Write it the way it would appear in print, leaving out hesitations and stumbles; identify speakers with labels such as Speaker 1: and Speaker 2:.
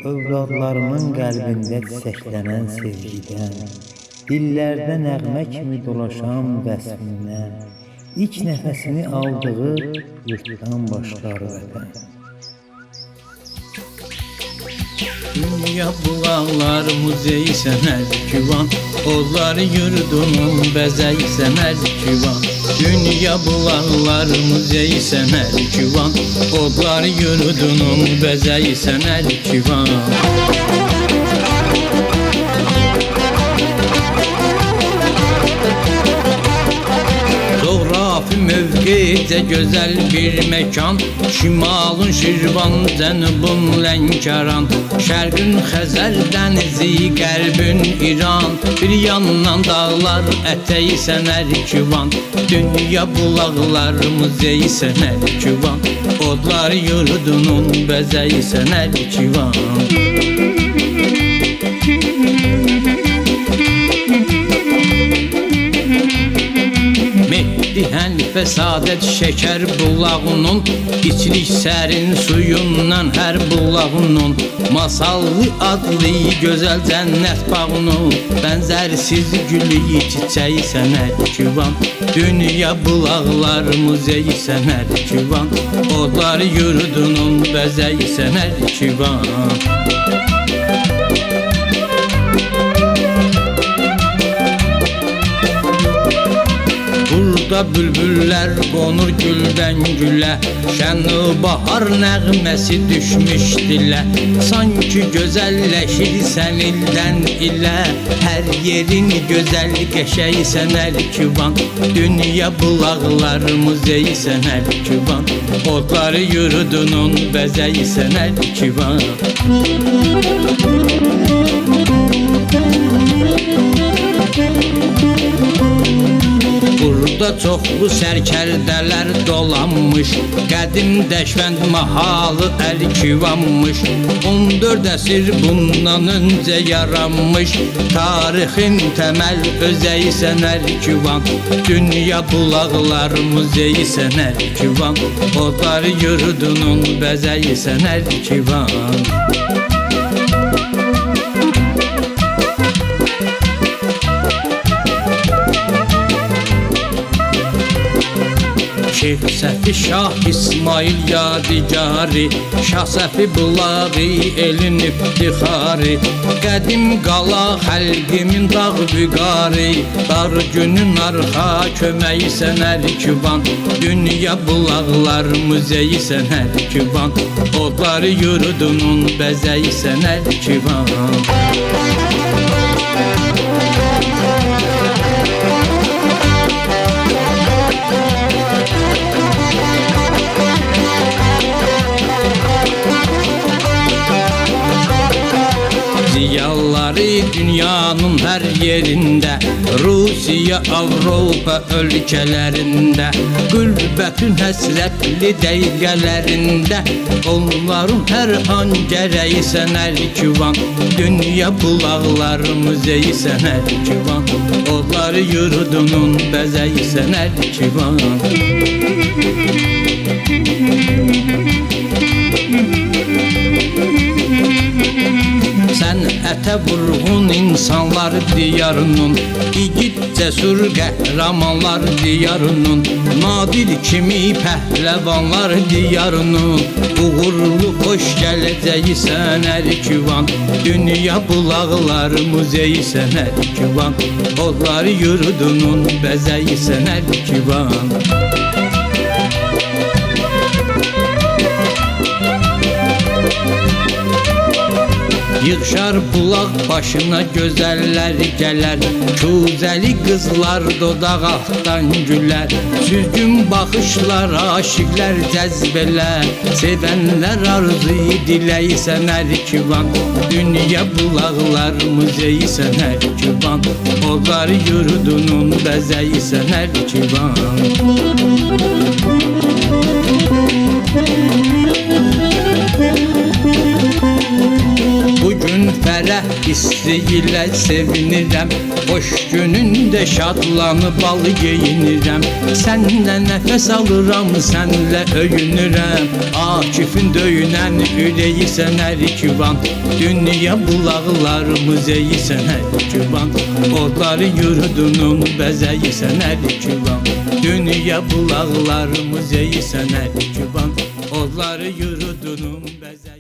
Speaker 1: Övladlarımın qəlbində çiçəklənən sevgidən, dillərdə nəğmə kimi dolaşan vəsfindən, ilk nəfəsini aldığı yurtdan başlar vətən.
Speaker 2: Dünya bulaqlar muzey sənər küvan, onlar yurdunun bəzəy sənər küvan. Dünya bulaqlar muzey sənər küvan, onlar yurdunun bəzəy sənər küvan. Coğrafi mövqedə gözəl bir məkan, şimalın Şirvan, cənubun Lənkəran, şərqün Xəzər dənizi, qərbün İran, bir yandan dağlar ətəy sənər küvan. Dünya bulaqlar muzey sənər küvan, odlar yurdunun bəzəy sənər küvan. Hənifə sadət şəkər bulağının, içilik sərin suyundan hər bulağının, masallı adlı gözəl cənnət bağının, bənzərsiz gülü çiçəyi sənər küvan. Dünya bulaqlar muzey sənər küvan, odlar yurdunun bəzəy sənər küvan. Burada bülbüllər qonur güldən gülə, şən bahar nəğməsi düşmüş dilə, sanki gözəlləşir sən ildən ilə, hər yerin gözəl qəşəy sənər küvan. Dünya bulaqlar muzey sənər küvan, odlar yurdunun bəzəy sənər küvan. Burada çoxlu sərkərdələr dolanmış, qədim Dəşvənd mahalı Ərkivanmış. 14 əsr bundan öncə yaranmış, tarixin təməl özəyi sənər küvan. Dünya bulaqlar muzey sənər küvan, odlar yurdunun bəzəy sənər küvan. Şeyx Səfi Şah İsmail yadigarı, Şah Səfi bulağı elin iftixarı, qədim qala xəlqimin dağ büqarı, dar günün arxa köməyi sənər küvan. Dünya bulaqlar muzey sənər küvan, odlar yurdunun bəzəy sənər küvan. Ziyalıları dünyanın hər yerində, Rusiya, Avropa ölkələrində, qürbətin həsrətli dəqiqələrində, onların hər an gərəyi sənər küvan. Dünya bulaqlar muzey sənər küvan, odlar yurdunun bəzəy sənər küvan. Sənətə vurğun insanlar diyarının, igid cəsur qəhrəmanlar diyarının, nadir kimi pəhləvanlar diyarının, uğurlu xoş gələcəyi sənər küvan. Dünya bulaqlar muzey sənər küvan, odlar yurdunun bəzəy sənər küvan. Yığışar bulaq başına gözəllər gələr, kuzəli qızlar dodaq altdan gülər, süzgün baxışlar aşiqlər cəzbələr, sevənlər arzu diləy sənər küvan. Dünya bulaqlar muzey sənər küvan, odlar yurdunun bəzəy sənər küvan. Bugün fərəh hissi ilə sevinirəm. Boş günündə şadlanıb bal geyinirəm. Sənlə nəfəs alıram, sənlə öyünürəm. Akifin döyünən ürəyi sənər kivan. Dünya bulaqlarımız eyi sənər kivan. Odları yurdunun bəzəyi sənər kivan. Dünya bulaqlarımız eyi sənər kivan. Odları yurdunun bəzəyi